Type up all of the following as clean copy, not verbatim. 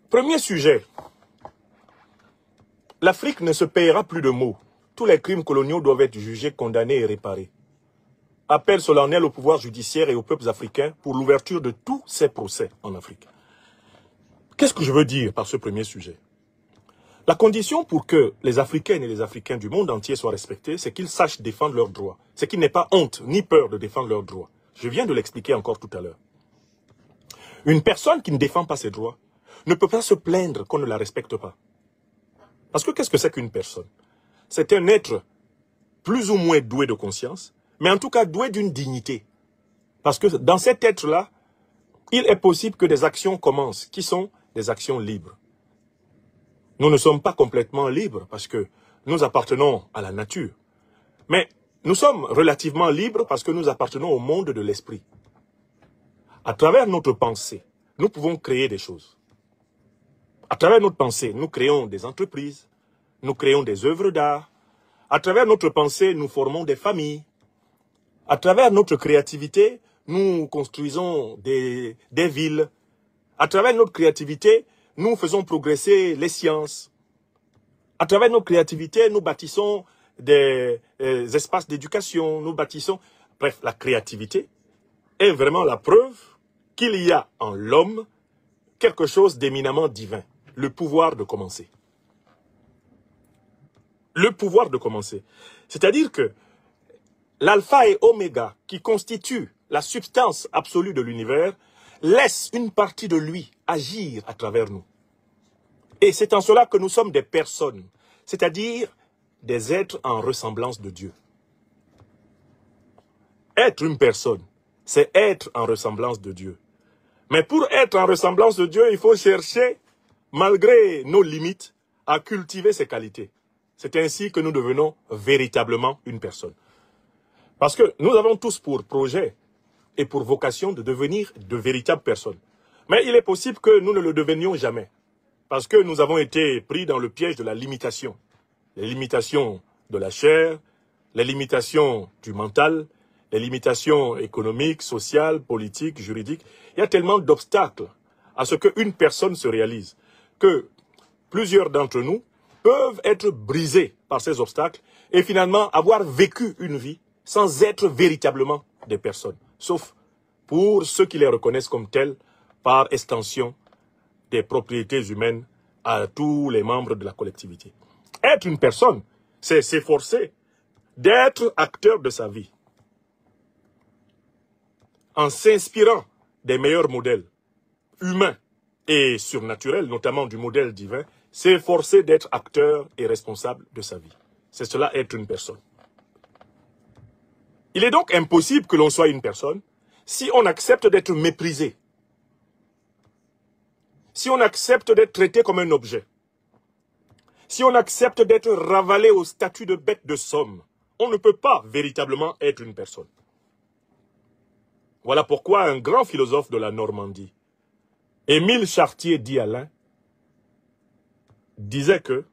Premier sujet. L'Afrique ne se payera plus de mots. Tous les crimes coloniaux doivent être jugés, condamnés et réparés. Appel solennel au pouvoir judiciaire et aux peuples africains pour l'ouverture de tous ces procès en Afrique. Qu'est-ce que je veux dire par ce premier sujet? La condition pour que les Africaines et les Africains du monde entier soient respectés, c'est qu'ils sachent défendre leurs droits. C'est qu'ils n'aient pas honte ni peur de défendre leurs droits. Je viens de l'expliquer encore tout à l'heure. Une personne qui ne défend pas ses droits ne peut pas se plaindre qu'on ne la respecte pas. Parce que qu'est-ce que c'est qu'une personne? C'est un être plus ou moins doué de conscience, mais en tout cas doué d'une dignité. Parce que dans cet être-là, il est possible que des actions commencent, qui sont des actions libres. Nous ne sommes pas complètement libres parce que nous appartenons à la nature. Mais nous sommes relativement libres parce que nous appartenons au monde de l'esprit. À travers notre pensée, nous pouvons créer des choses. À travers notre pensée, nous créons des entreprises, nous créons des œuvres d'art. À travers notre pensée, nous formons des familles. À travers notre créativité, nous construisons des villes. À travers notre créativité, nous faisons progresser les sciences. À travers notre créativité, nous bâtissons des espaces d'éducation, nous bâtissons... Bref, la créativité est vraiment la preuve qu'il y a en l'homme quelque chose d'éminemment divin. Le pouvoir de commencer. Le pouvoir de commencer. C'est-à-dire que l'alpha et oméga, qui constituent la substance absolue de l'univers, laisse une partie de lui agir à travers nous. Et c'est en cela que nous sommes des personnes, c'est-à-dire des êtres en ressemblance de Dieu. Être une personne, c'est être en ressemblance de Dieu. Mais pour être en ressemblance de Dieu, il faut chercher, malgré nos limites, à cultiver ses qualités. C'est ainsi que nous devenons véritablement une personne. Parce que nous avons tous pour projet et pour vocation de devenir de véritables personnes. Mais il est possible que nous ne le devenions jamais. Parce que nous avons été pris dans le piège de la limitation. Les limitations de la chair, les limitations du mental, les limitations économiques, sociales, politiques, juridiques. Il y a tellement d'obstacles à ce qu'une personne se réalise que plusieurs d'entre nous peuvent être brisés par ces obstacles et finalement avoir vécu une vie sans être véritablement des personnes. Sauf pour ceux qui les reconnaissent comme tels par extension des propriétés humaines à tous les membres de la collectivité. Être une personne, c'est s'efforcer d'être acteur de sa vie. En s'inspirant des meilleurs modèles humains et surnaturels, notamment du modèle divin, s'efforcer d'être acteur et responsable de sa vie. C'est cela être une personne. Il est donc impossible que l'on soit une personne si on accepte d'être méprisé. Si on accepte d'être traité comme un objet. Si on accepte d'être ravalé au statut de bête de somme, on ne peut pas véritablement être une personne. Voilà pourquoi un grand philosophe de la Normandie, Émile Chartier-Dialain, disait que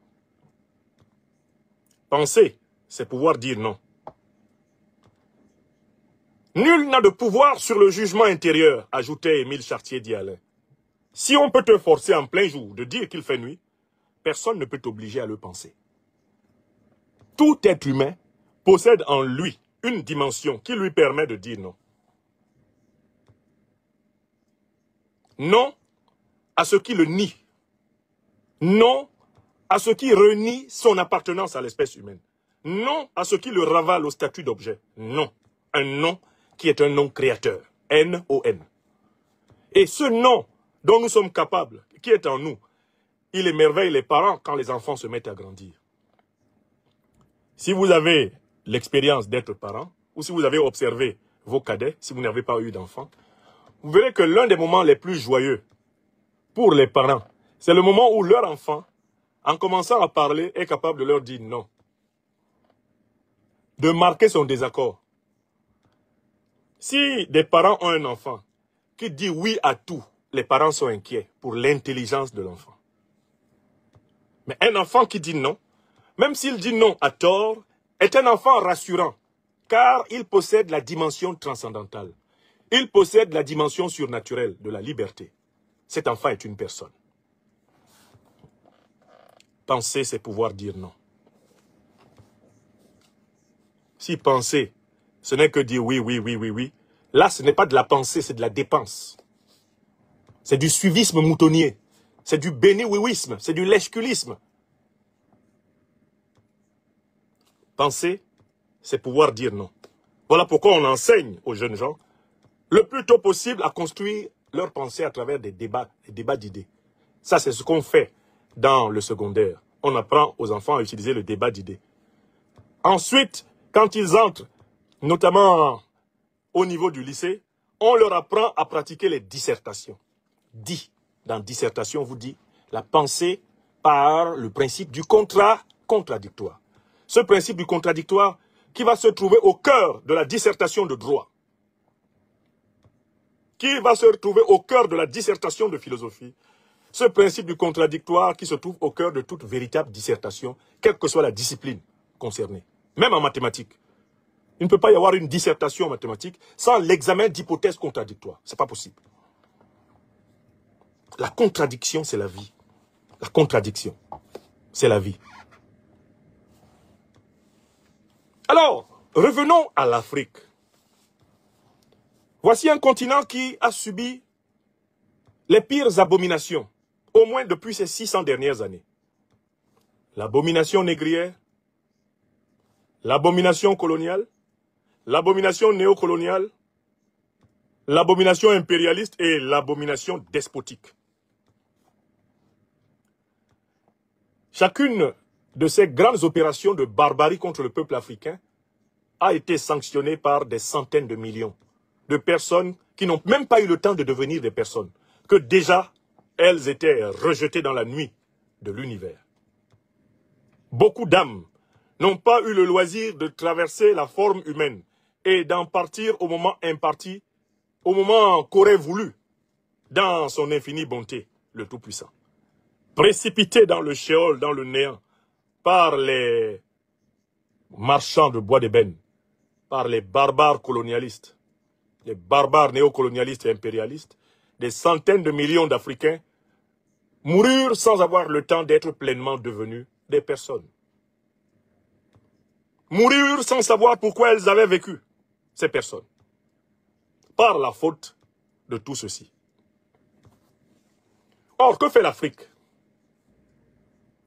penser, c'est pouvoir dire non. Nul n'a de pouvoir sur le jugement intérieur, ajoutait Émile Chartier-Dialain. Si on peut te forcer en plein jour de dire qu'il fait nuit, personne ne peut t'obliger à le penser. Tout être humain possède en lui une dimension qui lui permet de dire non. Non à ce qui le nie. Non à ce qui renie son appartenance à l'espèce humaine. Non à ce qui le ravale au statut d'objet. Non. Un non qui est un non créateur. N-O-N. Et ce non dont nous sommes capables, qui est en nous, il émerveille les parents quand les enfants se mettent à grandir. Si vous avez l'expérience d'être parent, ou si vous avez observé vos cadets, si vous n'avez pas eu d'enfants, vous verrez que l'un des moments les plus joyeux pour les parents, c'est le moment où leur enfant, en commençant à parler, est capable de leur dire non. De marquer son désaccord. Si des parents ont un enfant qui dit oui à tout, les parents sont inquiets pour l'intelligence de l'enfant. Mais un enfant qui dit non, même s'il dit non à tort, est un enfant rassurant, car il possède la dimension transcendantale. Il possède la dimension surnaturelle de la liberté. Cet enfant est une personne. Penser, c'est pouvoir dire non. Si penser, ce n'est que dire oui, oui, oui, oui, oui, là, ce n'est pas de la pensée, c'est de la dépense. C'est du suivisme moutonnier. C'est du béni-oui-wisme, c'est du lèche-culisme. Penser, c'est pouvoir dire non. Voilà pourquoi on enseigne aux jeunes gens le plus tôt possible à construire leur pensée à travers des débats d'idées. Ça, c'est ce qu'on fait dans le secondaire. On apprend aux enfants à utiliser le débat d'idées. Ensuite, quand ils entrent, notamment au niveau du lycée, on leur apprend à pratiquer les dissertations. Dans dissertation, on vous dit la pensée par le principe du contradictoire. Ce principe du contradictoire qui va se trouver au cœur de la dissertation de droit, qui va se retrouver au cœur de la dissertation de philosophie, ce principe du contradictoire qui se trouve au cœur de toute véritable dissertation, quelle que soit la discipline concernée, même en mathématiques. Il ne peut pas y avoir une dissertation en mathématiques sans l'examen d'hypothèses contradictoires. Ce n'est pas possible. La contradiction, c'est la vie. La contradiction, c'est la vie. Alors, revenons à l'Afrique. Voici un continent qui a subi les pires abominations, au moins depuis ces 600 dernières années. L'abomination négrière, l'abomination coloniale, l'abomination néocoloniale, l'abomination impérialiste et l'abomination despotique. Chacune de ces grandes opérations de barbarie contre le peuple africain a été sanctionnée par des centaines de millions de personnes qui n'ont même pas eu le temps de devenir des personnes, que déjà elles étaient rejetées dans la nuit de l'univers. Beaucoup d'âmes n'ont pas eu le loisir de traverser la forme humaine et d'en partir au moment imparti, au moment qu'aurait voulu, dans son infinie bonté, le Tout-Puissant. Précipités dans le shéol, dans le néant, par les marchands de bois d'ébène, par les barbares colonialistes, les barbares néocolonialistes et impérialistes, des centaines de millions d'Africains moururent sans avoir le temps d'être pleinement devenus des personnes. Moururent sans savoir pourquoi elles avaient vécu, ces personnes, par la faute de tout ceci. Or, que fait l'Afrique?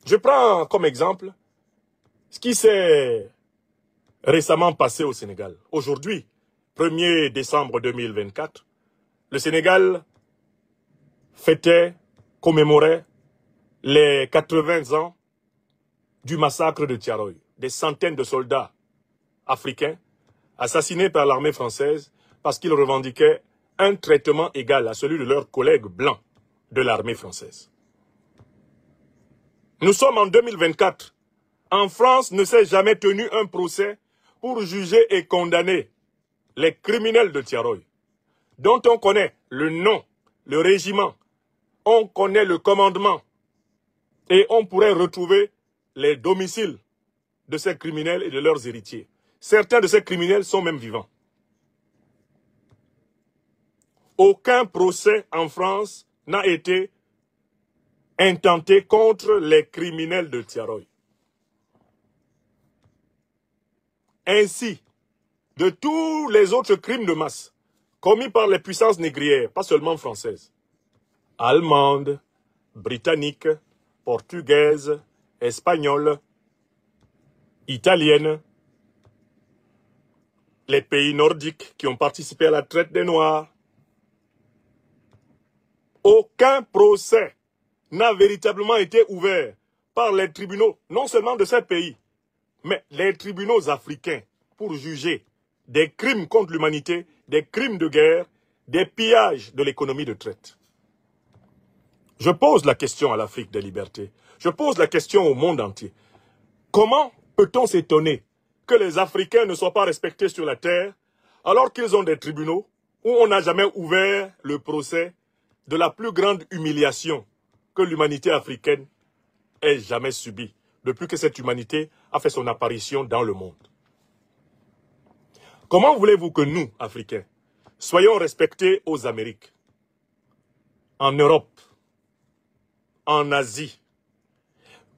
Je prends comme exemple ce qui s'est récemment passé au Sénégal. Aujourd'hui, 1er décembre 2024, le Sénégal fêtait, commémorait les 80 ans du massacre de Thiaroye. Des centaines de soldats africains assassinés par l'armée française parce qu'ils revendiquaient un traitement égal à celui de leurs collègues blancs de l'armée française. Nous sommes en 2024. En France, ne s'est jamais tenu un procès pour juger et condamner les criminels de Thiaroye, dont on connaît le nom, le régiment, on connaît le commandement, et on pourrait retrouver les domiciles de ces criminels et de leurs héritiers. Certains de ces criminels sont même vivants. Aucun procès en France n'a été intenté contre les criminels de Thiaroye. Ainsi, de tous les autres crimes de masse commis par les puissances négrières, pas seulement françaises, allemandes, britanniques, portugaises, espagnoles, italiennes, les pays nordiques qui ont participé à la traite des Noirs. Aucun procès n'a véritablement été ouvert par les tribunaux, non seulement de ces pays, mais les tribunaux africains pour juger des crimes contre l'humanité, des crimes de guerre, des pillages de l'économie de traite. Je pose la question à l'Afrique des libertés. Je pose la question au monde entier. Comment peut-on s'étonner que les Africains ne soient pas respectés sur la terre alors qu'ils ont des tribunaux où on n'a jamais ouvert le procès de la plus grande humiliation que l'humanité africaine ait jamais subie depuis que cette humanité a fait son apparition dans le monde? Comment voulez-vous que nous, Africains, soyons respectés aux Amériques, en Europe, en Asie,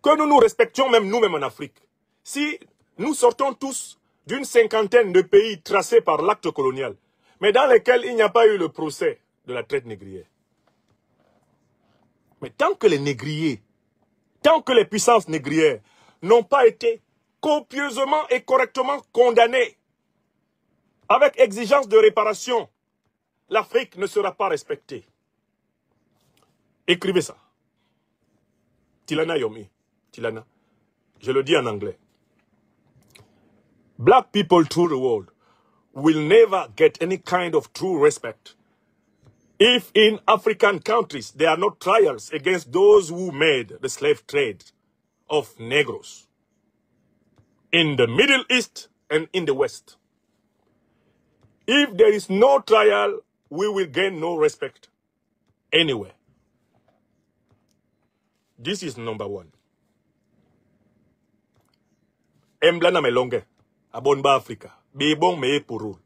que nous nous respections même nous-mêmes en Afrique. Si nous sortons tous d'une cinquantaine de pays tracés par l'acte colonial, mais dans lesquels il n'y a pas eu le procès de la traite négrière. Mais tant que les négriers, tant que les puissances négrières n'ont pas été copieusement et correctement condamnées, avec exigence de réparation, l'Afrique ne sera pas respectée. Écrivez ça. Tilana Yomi. Tilana. Je le dis en anglais. Black people through the world will never get any kind of true respect if in African countries there are no trials against those who made the slave trade of Negroes in the Middle East and in the West. If there is no trial, we will gain no respect anywhere. This is number one. Emblana melonge, abonba Africa, bibon me purul.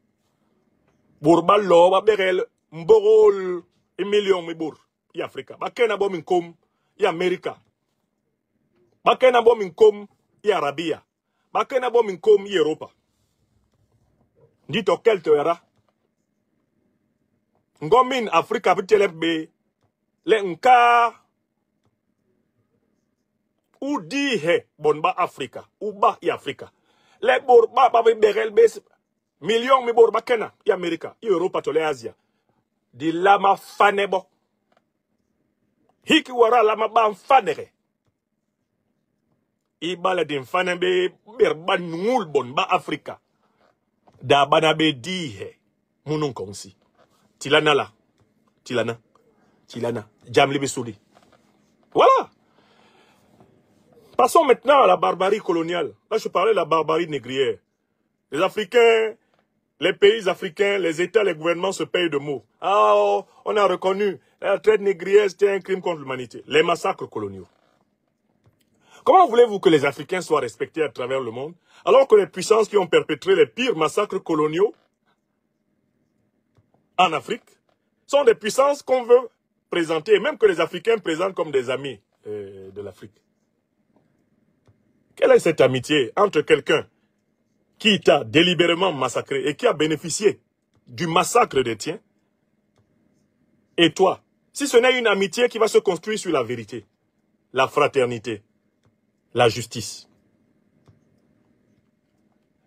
Burba loba berel, mborol, million me bur, y Africa. Bakena bom inkom, y America. Bakena bom inkom, y Arabia. Bakena bom inkom, y Europa. Dit auquel te verra. Ngomin Africa pitelebe, le nka. Ou di he bonba Africa, ou ba y Africa. Le borba ba berel bes million mi borba kena y America, y Europa to le Asia. Di lama fanebo. Hiki wara lama ba fanere. I bala din fanebe berba ngul bonba Africa. Da banabe di he munun konsi. Tilana la. Tilana. Tilana. Jamli bisoudi. Voilà. Passons maintenant à la barbarie coloniale. Là, je parlais de la barbarie négrière. Les Africains, les pays africains, les États, les gouvernements se payent de mots. Ah, oh, on a reconnu, la traite négrière, c'était un crime contre l'humanité. Les massacres coloniaux. Comment voulez-vous que les Africains soient respectés à travers le monde, alors que les puissances qui ont perpétré les pires massacres coloniaux en Afrique sont des puissances qu'on veut présenter, et même que les Africains présentent comme des amis de l'Afrique? Quelle est cette amitié entre quelqu'un qui t'a délibérément massacré et qui a bénéficié du massacre des tiens et toi? Si ce n'est une amitié qui va se construire sur la vérité, la fraternité, la justice.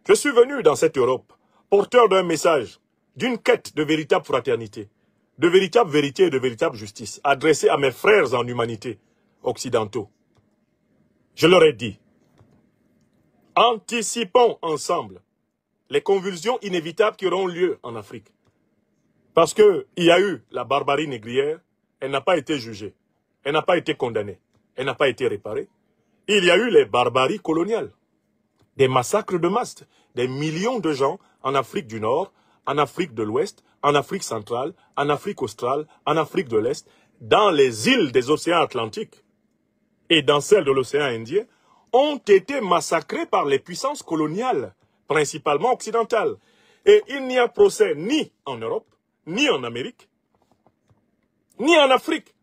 Je suis venu dans cette Europe porteur d'un message, d'une quête de véritable fraternité, de véritable vérité et de véritable justice, adressée à mes frères en humanité occidentaux. Je leur ai dit, anticipons ensemble les convulsions inévitables qui auront lieu en Afrique. Parce qu'il y a eu la barbarie négrière, elle n'a pas été jugée, elle n'a pas été condamnée, elle n'a pas été réparée. Il y a eu les barbaries coloniales, des massacres de masse, des millions de gens en Afrique du Nord, en Afrique de l'Ouest, en Afrique centrale, en Afrique australe, en Afrique de l'Est, dans les îles des océans Atlantiques et dans celles de l'océan Indien, ont été massacrés par les puissances coloniales, principalement occidentales. Et il n'y a procès ni en Europe, ni en Amérique, ni en Afrique,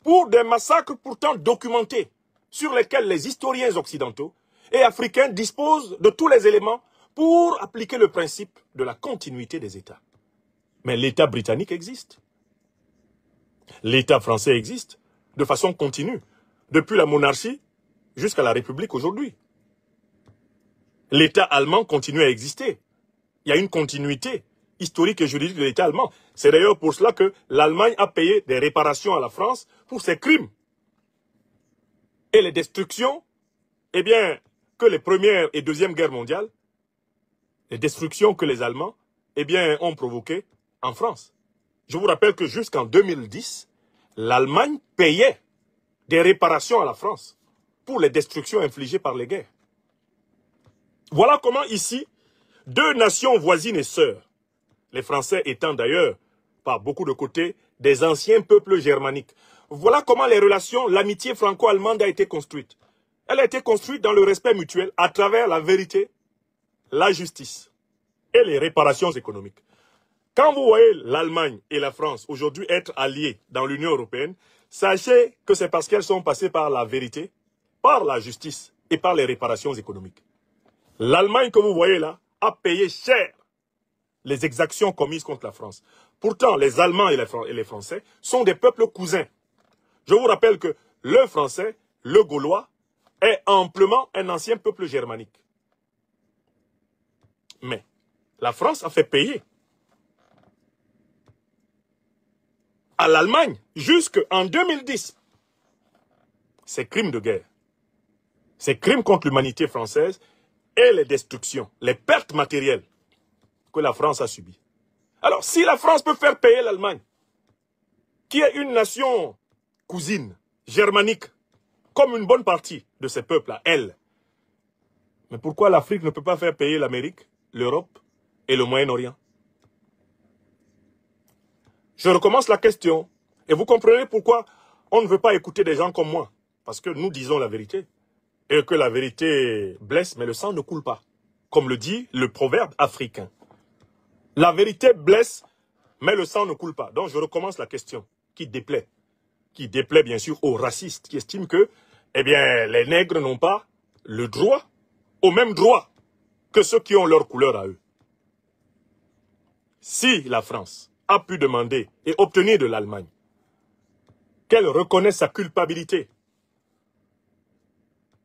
pour des massacres pourtant documentés, sur lesquels les historiens occidentaux et africains disposent de tous les éléments pour appliquer le principe de la continuité des États. Mais l'État britannique existe. L'État français existe de façon continue, depuis la monarchie jusqu'à la République aujourd'hui. L'État allemand continue à exister. Il y a une continuité historique et juridique de l'État allemand. C'est d'ailleurs pour cela que l'Allemagne a payé des réparations à la France pour ses crimes. Et les destructions, eh bien, que les premières et deuxièmes guerres mondiales, les destructions que les Allemands, eh bien, ont provoquées en France. Je vous rappelle que jusqu'en 2010, l'Allemagne payait des réparations à la France pour les destructions infligées par les guerres. Voilà comment ici, deux nations voisines et sœurs, les Français étant d'ailleurs, par beaucoup de côtés, des anciens peuples germaniques. Voilà comment les relations, l'amitié franco-allemande a été construite. Elle a été construite dans le respect mutuel à travers la vérité, la justice et les réparations économiques. Quand vous voyez l'Allemagne et la France aujourd'hui être alliées dans l'Union européenne, sachez que c'est parce qu'elles sont passées par la vérité, par la justice et par les réparations économiques. L'Allemagne que vous voyez là a payé cher les exactions commises contre la France. Pourtant, les Allemands et les Français sont des peuples cousins. Je vous rappelle que le Français, le Gaulois, est amplement un ancien peuple germanique. Mais la France a fait payer à l'Allemagne jusqu'en 2010 ces crimes de guerre, ces crimes contre l'humanité française et les destructions, les pertes matérielles que la France a subies. Alors, si la France peut faire payer l'Allemagne, qui est une nation cousine, germanique, comme une bonne partie de ces peuples à elle, mais pourquoi l'Afrique ne peut pas faire payer l'Amérique, l'Europe et le Moyen-Orient? Je recommence la question, et vous comprenez pourquoi on ne veut pas écouter des gens comme moi, parce que nous disons la vérité, et que la vérité blesse, mais le sang ne coule pas, comme le dit le proverbe africain. La vérité blesse, mais le sang ne coule pas. Donc je recommence la question qui déplaît bien sûr aux racistes qui estiment que, eh bien, les nègres n'ont pas le droit, au même droit que ceux qui ont leur couleur à eux. Si la France a pu demander et obtenir de l'Allemagne qu'elle reconnaisse sa culpabilité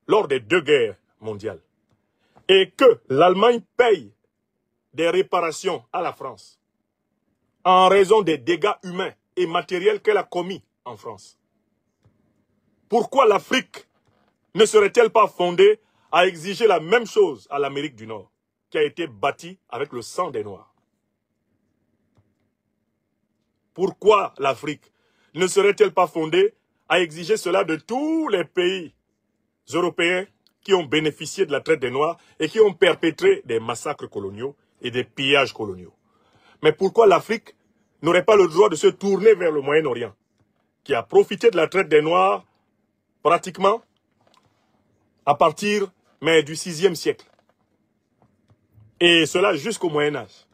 lors des 2 guerres mondiales et que l'Allemagne paye des réparations à la France en raison des dégâts humains et matériels qu'elle a commis en France, pourquoi l'Afrique ne serait-elle pas fondée à exiger la même chose à l'Amérique du Nord, qui a été bâtie avec le sang des Noirs? Pourquoi l'Afrique ne serait-elle pas fondée à exiger cela de tous les pays européens qui ont bénéficié de la traite des Noirs et qui ont perpétré des massacres coloniaux et des pillages coloniaux? Mais pourquoi l'Afrique n'aurait pas le droit de se tourner vers le Moyen-Orient, qui a profité de la traite des Noirs pratiquement à partir du 6e siècle. Et cela jusqu'au Moyen-Âge.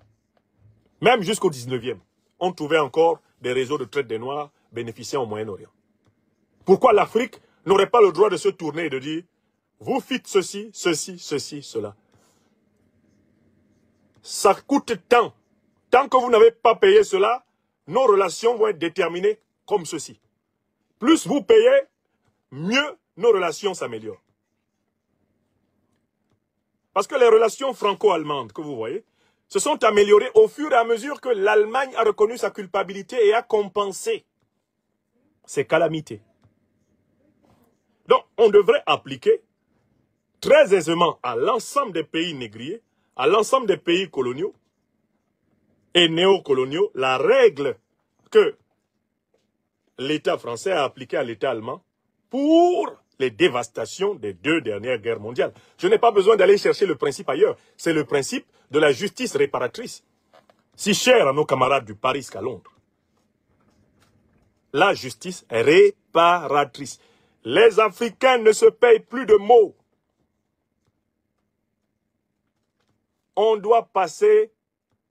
Même jusqu'au 19e. On trouvait encore des réseaux de traite des Noirs bénéficiant au Moyen-Orient. Pourquoi l'Afrique n'aurait pas le droit de se tourner et de dire « Vous faites ceci, ceci, ceci, cela ». Ça coûte tant. Tant que vous n'avez pas payé cela, nos relations vont être déterminées comme ceci. Plus vous payez, mieux nos relations s'améliorent. Parce que les relations franco-allemandes que vous voyez se sont améliorées au fur et à mesure que l'Allemagne a reconnu sa culpabilité et a compensé ces calamités. Donc, on devrait appliquer très aisément à l'ensemble des pays négriers, à l'ensemble des pays coloniaux et néocoloniaux, la règle que l'État français a appliquée à l'État allemand pour les dévastations des 2 dernières guerres mondiales. Je n'ai pas besoin d'aller chercher le principe ailleurs. C'est le principe de la justice réparatrice, si cher à nos camarades du Paris qu'à Londres. La justice réparatrice. Les Africains ne se payent plus de mots. On doit passer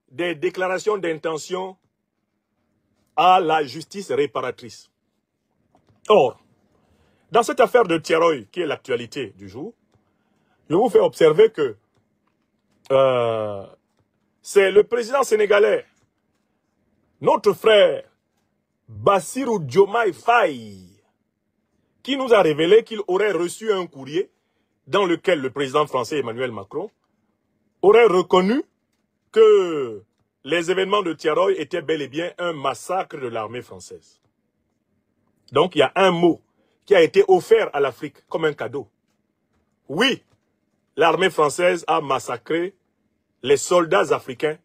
des déclarations d'intention à la justice réparatrice. Or, dans cette affaire de Thiaroye, qui est l'actualité du jour, je vous fais observer que c'est le président sénégalais, notre frère Bassirou Diomaye Faye, qui nous a révélé qu'il aurait reçu un courrier dans lequel le président français Emmanuel Macron aurait reconnu que les événements de Thiaroye étaient bel et bien un massacre de l'armée française. Donc il y a un mot qui a été offert à l'Afrique comme un cadeau. Oui, l'armée française a massacré les soldats africains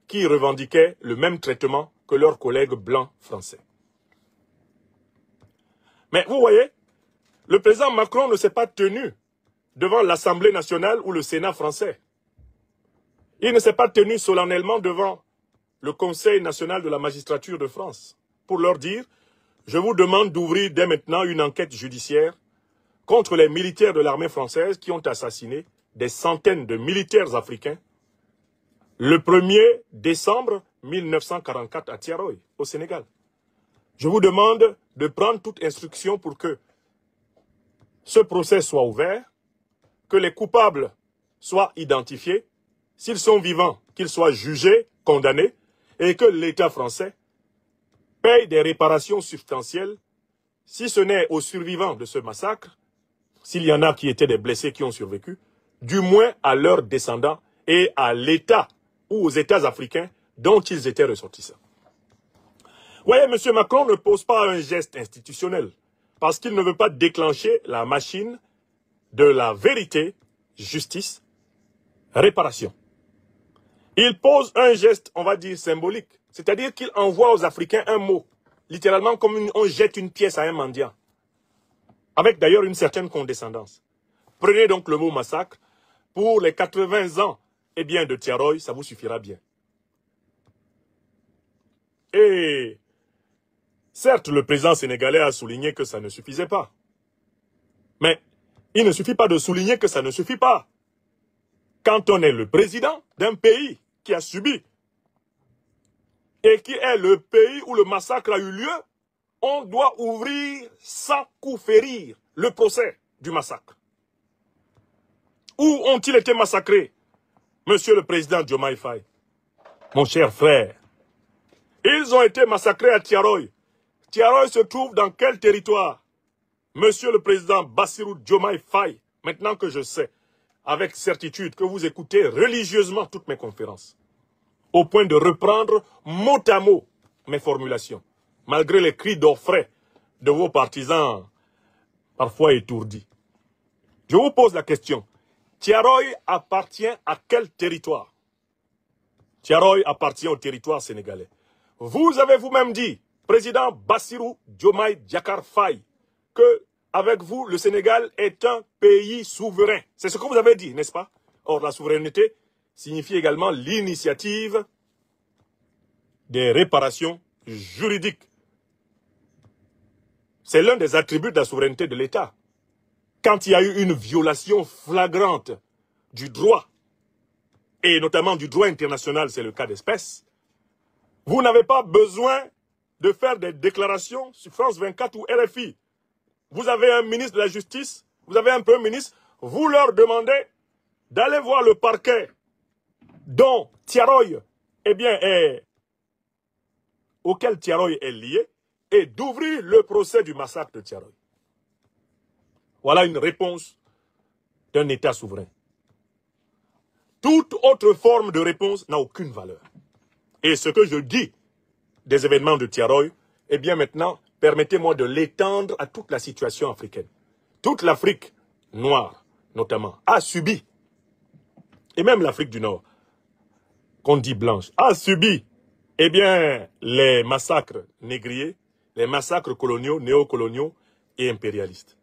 qui revendiquaient le même traitement que leurs collègues blancs français. Mais vous voyez, le président Macron ne s'est pas tenu devant l'Assemblée nationale ou le Sénat français. Il ne s'est pas tenu solennellement devant le Conseil national de la magistrature de France pour leur dire « Je vous demande d'ouvrir dès maintenant une enquête judiciaire contre les militaires de l'armée française qui ont assassiné des centaines de militaires africains le 1er décembre 1944 à Thiaroye, au Sénégal. Je vous demande de prendre toute instruction pour que ce procès soit ouvert, que les coupables soient identifiés, s'ils sont vivants, qu'ils soient jugés, condamnés, et que l'État français paye des réparations substantielles, si ce n'est aux survivants de ce massacre, s'il y en a qui étaient des blessés qui ont survécu, du moins à leurs descendants et à l'État ou aux États africains dont ils étaient ressortissants. Vous voyez, M. Macron ne pose pas un geste institutionnel parce qu'il ne veut pas déclencher la machine de la vérité, justice, réparation. Il pose un geste, on va dire, symbolique, c'est-à-dire qu'il envoie aux Africains un mot, littéralement comme on jette une pièce à un mendiant, avec d'ailleurs une certaine condescendance. Prenez donc le mot massacre, pour les 80 ans eh bien, de Tiaroy, ça vous suffira bien. Et certes, le président sénégalais a souligné que ça ne suffisait pas. Mais il ne suffit pas de souligner que ça ne suffit pas. Quand on est le président d'un pays qui a subi et qui est le pays où le massacre a eu lieu, on doit ouvrir sans coup férir le procès du massacre. Où ont-ils été massacrés, Monsieur le Président Diomaye Faye, mon cher frère? Ils ont été massacrés à Tiaroy. Tiaroy se trouve dans quel territoire? Monsieur le Président Bassirou Diomaye Faye, maintenant que je sais, avec certitude, que vous écoutez religieusement toutes mes conférences, au point de reprendre mot à mot mes formulations, malgré les cris d'orfraie de vos partisans, parfois étourdis. Je vous pose la question. Tiaroy appartient à quel territoire? Tiaroy appartient au territoire sénégalais. Vous avez vous-même dit, Président Bassirou Diomaye Diakhar Faye, que avec vous, le Sénégal est un pays souverain. C'est ce que vous avez dit, n'est-ce pas? Or, la souveraineté signifie également l'initiative des réparations juridiques. C'est l'un des attributs de la souveraineté de l'État. Quand il y a eu une violation flagrante du droit, et notamment du droit international, c'est le cas d'espèce, vous n'avez pas besoin de faire des déclarations sur France 24 ou RFI. Vous avez un ministre de la Justice, vous avez un Premier ministre, vous leur demandez d'aller voir le parquet dont Tiaroy, eh bien, auquel Tiaroy est lié, et d'ouvrir le procès du massacre de Tiaroy. Voilà une réponse d'un État souverain. Toute autre forme de réponse n'a aucune valeur. Et ce que je dis des événements de Tiaroy, eh bien maintenant, permettez-moi de l'étendre à toute la situation africaine. Toute l'Afrique noire, notamment, a subi, et même l'Afrique du Nord, qu'on dit blanche, a subi, eh bien, les massacres négriers, les massacres coloniaux, néocoloniaux et impérialistes.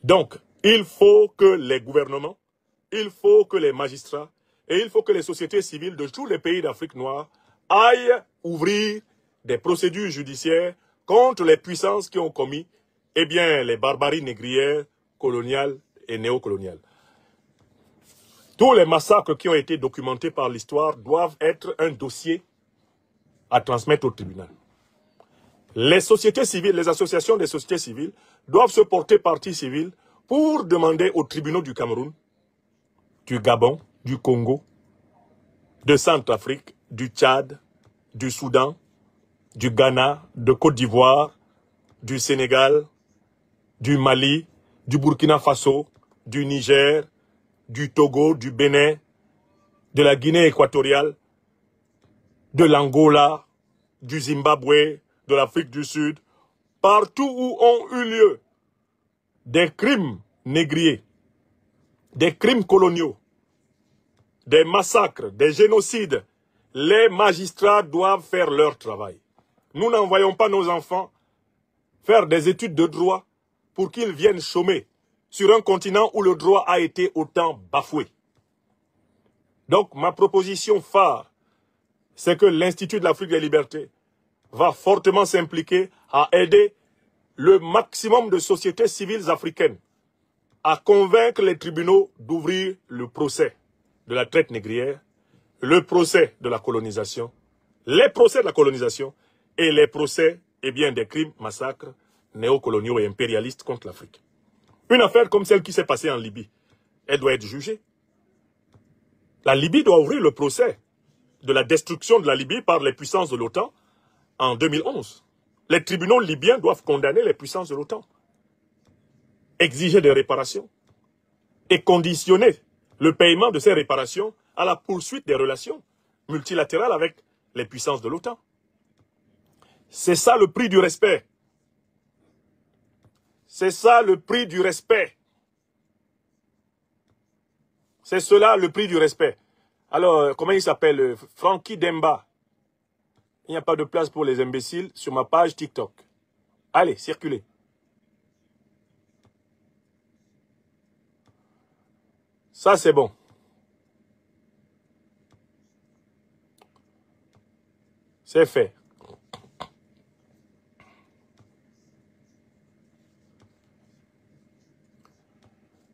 Donc, il faut que les gouvernements, il faut que les magistrats et il faut que les sociétés civiles de tous les pays d'Afrique noire aillent ouvrir des procédures judiciaires contre les puissances qui ont commis, eh bien, les barbaries négrières, coloniales et néocoloniales. Tous les massacres qui ont été documentés par l'histoire doivent être un dossier à transmettre au tribunal. Les sociétés civiles, les associations des sociétés civiles doivent se porter partie civile pour demander aux tribunaux du Cameroun, du Gabon, du Congo, de Centrafrique, du Tchad, du Soudan, du Ghana, de Côte d'Ivoire, du Sénégal, du Mali, du Burkina Faso, du Niger, du Togo, du Bénin, de la Guinée équatoriale, de l'Angola, du Zimbabwe, de l'Afrique du Sud, partout où ont eu lieu des crimes négriers, des crimes coloniaux, des massacres, des génocides, les magistrats doivent faire leur travail. Nous n'envoyons pas nos enfants faire des études de droit pour qu'ils viennent chômer sur un continent où le droit a été autant bafoué. Donc ma proposition phare, c'est que l'Institut de l'Afrique des libertés va fortement s'impliquer à aider le maximum de sociétés civiles africaines à convaincre les tribunaux d'ouvrir le procès de la traite négrière, le procès de la colonisation, les procès de la colonisation et les procès, eh bien, des crimes, massacres néocoloniaux et impérialistes contre l'Afrique. Une affaire comme celle qui s'est passée en Libye, elle doit être jugée. La Libye doit ouvrir le procès de la destruction de la Libye par les puissances de l'OTAN en 2011. Les tribunaux libyens doivent condamner les puissances de l'OTAN, exiger des réparations et conditionner le paiement de ces réparations à la poursuite des relations multilatérales avec les puissances de l'OTAN. C'est ça le prix du respect. C'est ça le prix du respect. C'est cela le prix du respect. Alors, comment il s'appelle? Frankie Demba. Il n'y a pas de place pour les imbéciles sur ma page TikTok. Allez, circulez. Ça, c'est bon. C'est fait.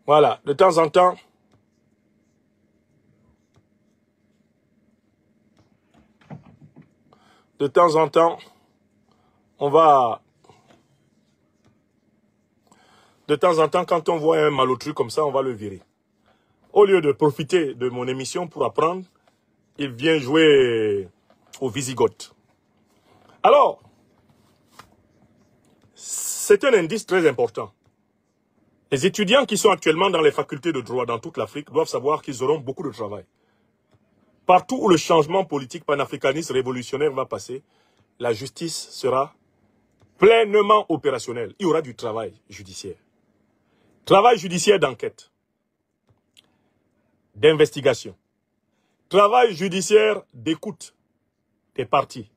Voilà, de temps en temps, on va... De temps en temps, quand on voit un malotru comme ça, on va le virer. Au lieu de profiter de mon émission pour apprendre, il vient jouer au Visigoth. Alors, c'est un indice très important. Les étudiants qui sont actuellement dans les facultés de droit dans toute l'Afrique doivent savoir qu'ils auront beaucoup de travail. Partout où le changement politique panafricaniste révolutionnaire va passer, la justice sera pleinement opérationnelle. Il y aura du travail judiciaire. Travail judiciaire d'enquête, d'investigation. Travail judiciaire d'écoute des parties.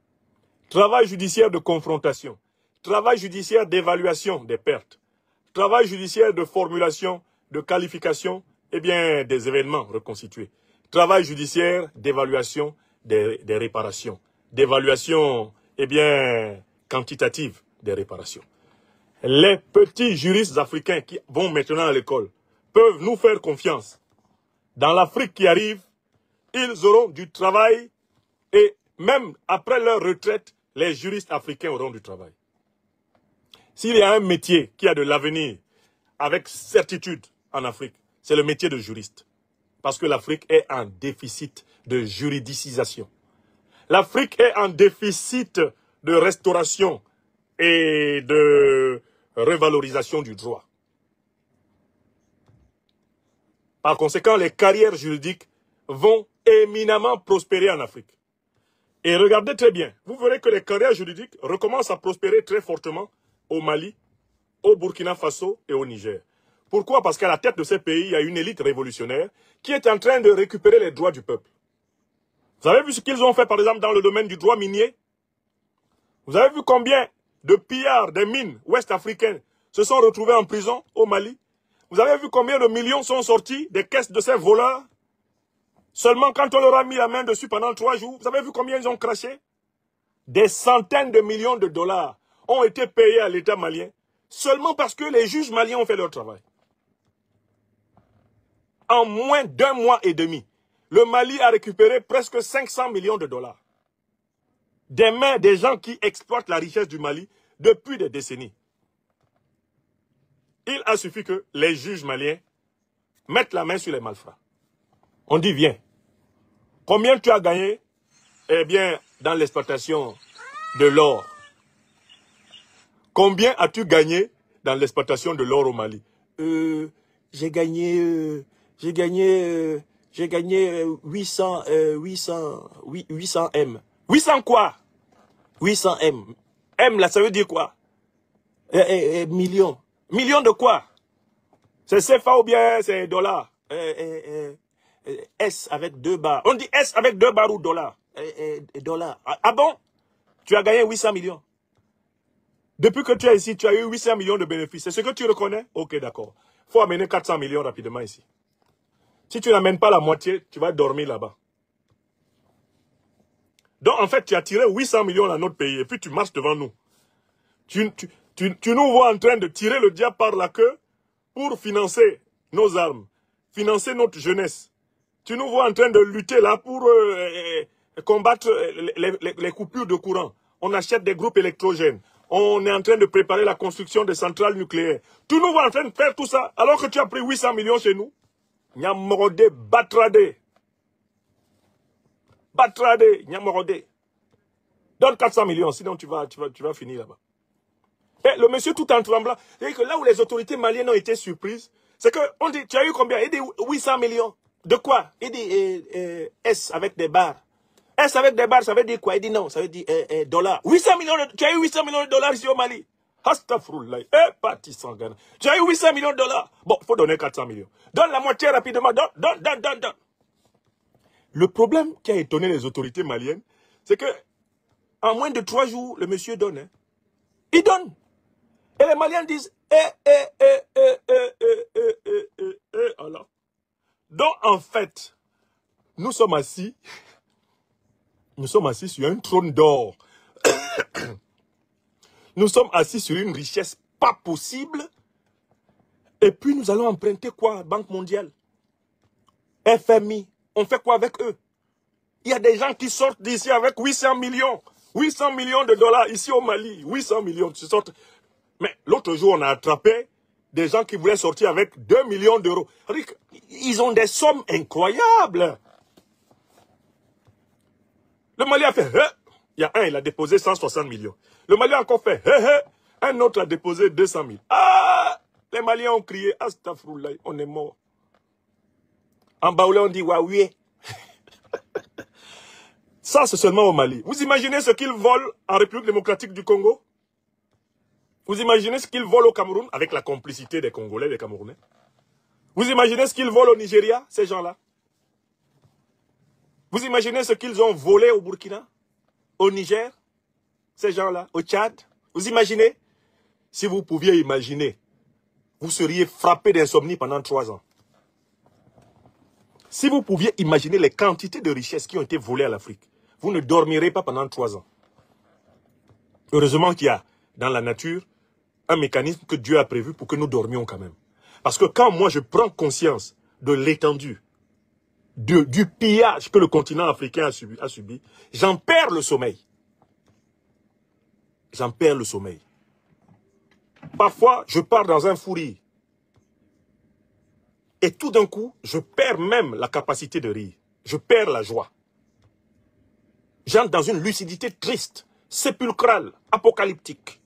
Travail judiciaire de confrontation. Travail judiciaire d'évaluation des pertes. Travail judiciaire de formulation, de qualification, des événements reconstitués. Travail judiciaire d'évaluation des réparations. D'évaluation, quantitative des réparations. Les petits juristes africains qui vont maintenant à l'école peuvent nous faire confiance. Dans l'Afrique qui arrive, ils auront du travail et même après leur retraite, les juristes africains auront du travail. S'il y a un métier qui a de l'avenir avec certitude en Afrique, c'est le métier de juriste. Parce que l'Afrique est en déficit de juridicisation. L'Afrique est en déficit de restauration et de revalorisation du droit. Par conséquent, les carrières juridiques vont éminemment prospérer en Afrique. Et regardez très bien, vous verrez que les carrières juridiques recommencent à prospérer très fortement au Mali, au Burkina Faso et au Niger. Pourquoi? Parce qu'à la tête de ces pays, il y a une élite révolutionnaire qui est en train de récupérer les droits du peuple. Vous avez vu ce qu'ils ont fait, par exemple, dans le domaine du droit minier? Vous avez vu combien de pillards des mines ouest-africaines se sont retrouvés en prison au Mali? Vous avez vu combien de millions sont sortis des caisses de ces voleurs? Seulement quand on leur a mis la main dessus pendant 3 jours, vous avez vu combien ils ont craché? Des centaines de millions de dollars ont été payés à l'État malien, seulement parce que les juges maliens ont fait leur travail. En moins d'1 mois et demi, le Mali a récupéré presque 500 millions de dollars. Des mains des gens qui exploitent la richesse du Mali depuis des décennies. Il a suffi que les juges maliens mettent la main sur les malfrats. On dit, viens. Combien tu as gagné? Eh bien, dans l'exploitation de l'or. Combien as-tu gagné dans l'exploitation de l'or au Mali? J'ai gagné 800 M. 800 quoi? 800 M. M, là, ça veut dire quoi? Millions. Millions de quoi? C'est CFA ou bien c'est dollars? S avec 2 barres. On dit S avec 2 barres ou dollars? Dollars. Ah bon? Tu as gagné 800 millions. Depuis que tu es ici, tu as eu 800 millions de bénéfices. C'est ce que tu reconnais? Ok, d'accord. Il faut amener 400 millions rapidement ici. Si tu n'amènes pas la moitié, tu vas dormir là-bas. Donc, en fait, tu as tiré 800 millions dans notre pays et puis tu marches devant nous. Tu nous vois en train de tirer le diable par la queue pour financer nos armes, financer notre jeunesse. Tu nous vois en train de lutter là pour combattre les coupures de courant. On achète des groupes électrogènes. on est en train de préparer la construction des centrales nucléaires. Tout nous va en train de faire tout ça, alors que tu as pris 800 millions chez nous. Nyamorode, Batrade. Batrade, Nyamorode. Donne 400 millions, sinon tu vas finir là-bas. Et le monsieur tout en tremblant, c'est que là où les autorités maliennes ont été surprises, c'est que on dit, tu as eu combien? Il dit 800 millions. De quoi? Il dit S avec des barres. S avec des barres, ça veut dire quoi? Il dit non, ça veut dire dollars. 800 millions tu as eu 800 millions de dollars ici au Mali. Astafroullah. Parti sans Ghana. Tu as eu 800 millions de dollars. Bon, il faut donner 400 millions. Donne la moitié rapidement. Donne. Le problème qui a étonné les autorités maliennes, c'est que en moins de 3 jours, le monsieur donne. Hein. Il donne. Et les Maliens disent, alors. Donc, en fait, nous sommes assis sur un trône d'or. Nous sommes assis sur une richesse pas possible. Et puis, nous allons emprunter quoi? Banque mondiale, FMI. On fait quoi avec eux? Il y a des gens qui sortent d'ici avec 800 millions. 800 millions de dollars ici au Mali. 800 millions, tu sortes. Mais l'autre jour, on a attrapé des gens qui voulaient sortir avec 2 millions d'euros. Ils ont des sommes incroyables. Le Mali a fait, il y a un, il a déposé 160 millions. Le Mali a encore fait, un autre a déposé 200 000. Ah, les Maliens ont crié, astafroullah, on est mort. En Baoulé, on dit, waouh. Ça, c'est seulement au Mali. Vous imaginez ce qu'ils volent en République démocratique du Congo? Vous imaginez ce qu'ils volent au Cameroun avec la complicité des Congolais et des Camerounais? Vous imaginez ce qu'ils volent au Nigeria, ces gens-là? Vous imaginez ce qu'ils ont volé au Burkina, au Niger, ces gens-là, au Tchad? Vous imaginez? Si vous pouviez imaginer, vous seriez frappé d'insomnie pendant 3 ans. Si vous pouviez imaginer les quantités de richesses qui ont été volées à l'Afrique, vous ne dormirez pas pendant 3 ans. Heureusement qu'il y a dans la nature un mécanisme que Dieu a prévu pour que nous dormions quand même. Parce que quand moi je prends conscience de l'étendue, du pillage que le continent africain a subi, j'en perds le sommeil. J'en perds le sommeil. Parfois, je pars dans un fou rire. Et tout d'un coup, je perds même la capacité de rire. Je perds la joie. J'entre dans une lucidité triste, sépulcrale, apocalyptique.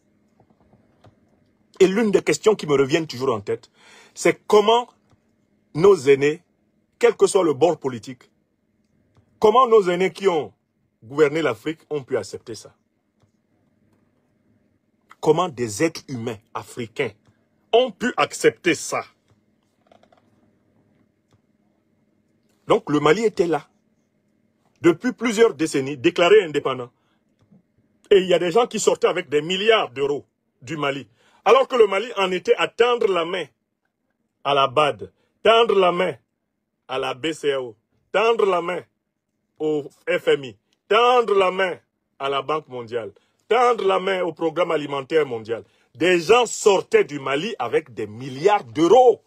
Et l'une des questions qui me reviennent toujours en tête, c'est comment nos aînés, quel que soit le bord politique, comment nos aînés qui ont gouverné l'Afrique ont pu accepter ça? Comment des êtres humains africains ont pu accepter ça? Donc le Mali était là, depuis plusieurs décennies, déclaré indépendant. Et il y a des gens qui sortaient avec des milliards d'euros du Mali. Alors que le Mali en était à tendre la main à la BAD, tendre la main à la BCAO, tendre la main au FMI, tendre la main à la Banque mondiale, tendre la main au Programme alimentaire mondial. Des gens sortaient du Mali avec des milliards d'euros.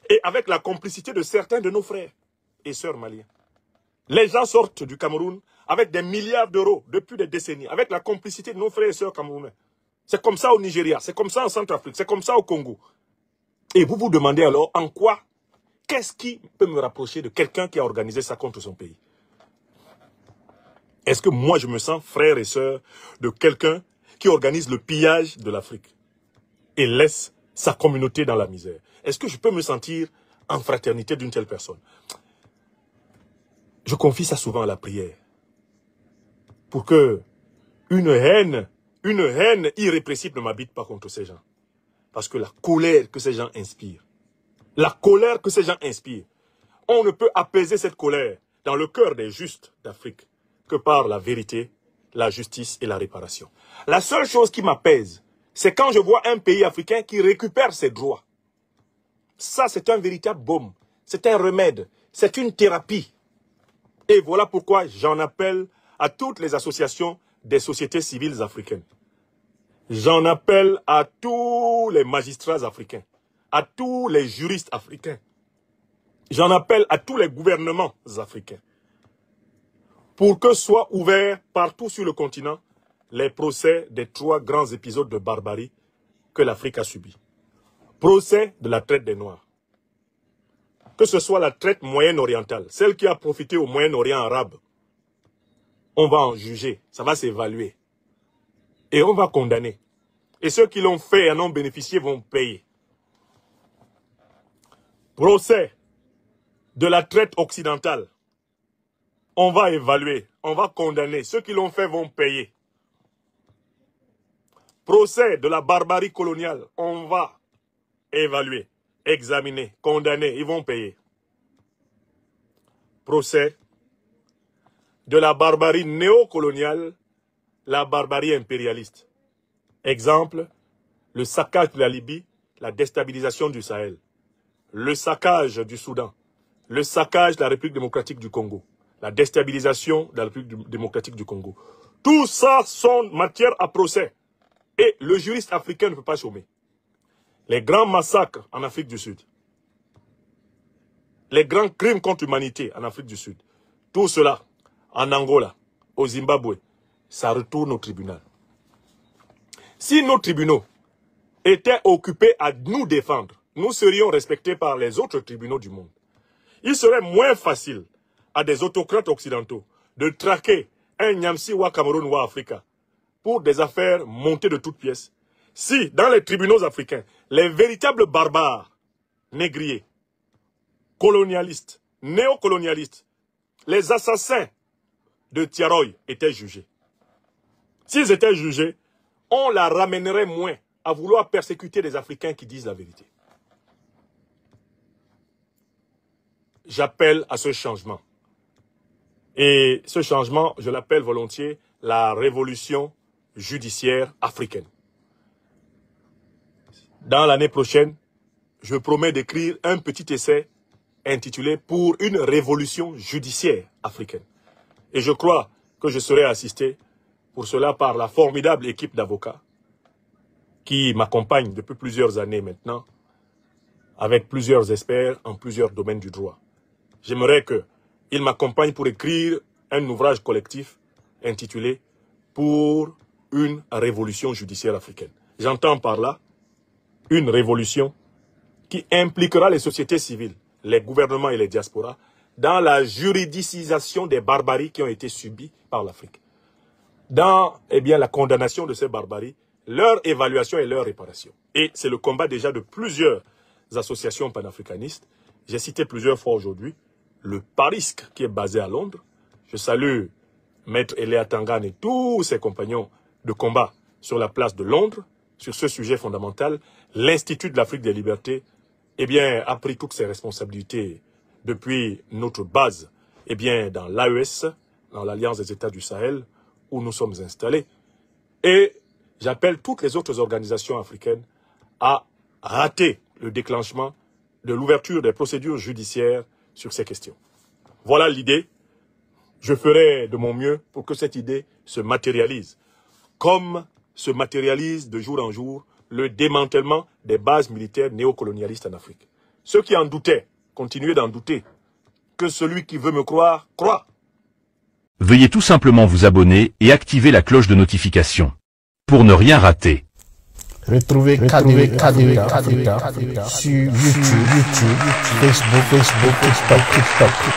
Et avec la complicité de certains de nos frères et sœurs maliens. Les gens sortent du Cameroun avec des milliards d'euros depuis des décennies, avec la complicité de nos frères et sœurs camerounais. C'est comme ça au Nigeria, c'est comme ça en Centrafrique, c'est comme ça au Congo. Et vous vous demandez alors, en quoi, qu'est-ce qui peut me rapprocher de quelqu'un qui a organisé ça contre son pays? Est-ce que moi je me sens frère et sœur de quelqu'un qui organise le pillage de l'Afrique et laisse sa communauté dans la misère? Est-ce que je peux me sentir en fraternité d'une telle personne? Je confie ça souvent à la prière. Pour que une haine irrépressible ne m'habite pas contre ces gens. Parce que la colère que ces gens inspirent, on ne peut apaiser cette colère dans le cœur des justes d'Afrique que par la vérité, la justice et la réparation. La seule chose qui m'apaise, c'est quand je vois un pays africain qui récupère ses droits. Ça, c'est un véritable baume, c'est un remède, c'est une thérapie. Et voilà pourquoi j'en appelle à toutes les associations des sociétés civiles africaines. J'en appelle à tous les magistrats africains, à tous les juristes africains. J'en appelle à tous les gouvernements africains. Pour que soit ouvert partout sur le continent les procès des 3 grands épisodes de barbarie que l'Afrique a subis. Procès de la traite des Noirs. Que ce soit la traite moyenne-orientale, celle qui a profité au Moyen-Orient arabe, on va en juger, ça va s'évaluer. Et on va condamner. Et ceux qui l'ont fait et en ont bénéficié vont payer. Procès de la traite occidentale. On va évaluer, on va condamner. Ceux qui l'ont fait vont payer. Procès de la barbarie coloniale. On va évaluer, examiner, condamner. Ils vont payer. Procès de la barbarie néocoloniale, la barbarie impérialiste. Exemple, le saccage de la Libye, la déstabilisation du Sahel. Le saccage du Soudan. Le saccage de la République démocratique du Congo. La déstabilisation de la République démocratique du Congo. Tout ça sont matière à procès. Et le juriste africain ne peut pas chômer. Les grands massacres en Afrique du Sud. Les grands crimes contre l'humanité en Afrique du Sud. Tout cela, en Angola, au Zimbabwe, ça retourne au tribunal. Si nos tribunaux étaient occupés à nous défendre, nous serions respectés par les autres tribunaux du monde. Il serait moins facile à des autocrates occidentaux de traquer un Nyamsi ou Cameroun ou Africa pour des affaires montées de toutes pièces. Si, dans les tribunaux africains, les véritables barbares, négriers, colonialistes, néocolonialistes, les assassins de Tiaroy étaient jugés. S'ils étaient jugés, on la ramènerait moins à vouloir persécuter des Africains qui disent la vérité. J'appelle à ce changement. Et ce changement, je l'appelle volontiers la révolution judiciaire africaine. Dans l'année prochaine, je promets d'écrire un petit essai intitulé « Pour une révolution judiciaire africaine ». Et je crois que je serai assisté pour cela par la formidable équipe d'avocats qui m'accompagne depuis plusieurs années maintenant, avec plusieurs experts en plusieurs domaines du droit. J'aimerais qu'ils m'accompagnent pour écrire un ouvrage collectif intitulé « Pour une révolution judiciaire africaine ». J'entends par là une révolution qui impliquera les sociétés civiles, les gouvernements et les diasporas dans la juridicisation des barbaries qui ont été subies par l'Afrique. Dans la condamnation de ces barbaries, leur évaluation et leur réparation. Et c'est le combat déjà de plusieurs associations panafricanistes. J'ai cité plusieurs fois aujourd'hui le PARISC qui est basé à Londres. Je salue Maître Eléa Tangane et tous ses compagnons de combat sur la place de Londres sur ce sujet fondamental. L'Institut de l'Afrique des libertés a pris toutes ses responsabilités depuis notre base dans l'AES, dans l'Alliance des États du Sahel, où nous sommes installés. Et j'appelle toutes les autres organisations africaines à rater le déclenchement de l'ouverture des procédures judiciaires sur ces questions. Voilà l'idée. Je ferai de mon mieux pour que cette idée se matérialise, comme se matérialise de jour en jour le démantèlement des bases militaires néocolonialistes en Afrique. Ceux qui en doutaient, continuez d'en douter. Que celui qui veut me croire, croit. Veuillez tout simplement vous abonner et activer la cloche de notification pour ne rien rater. Retrouvez KDV sur YouTube, Facebook, TikTok.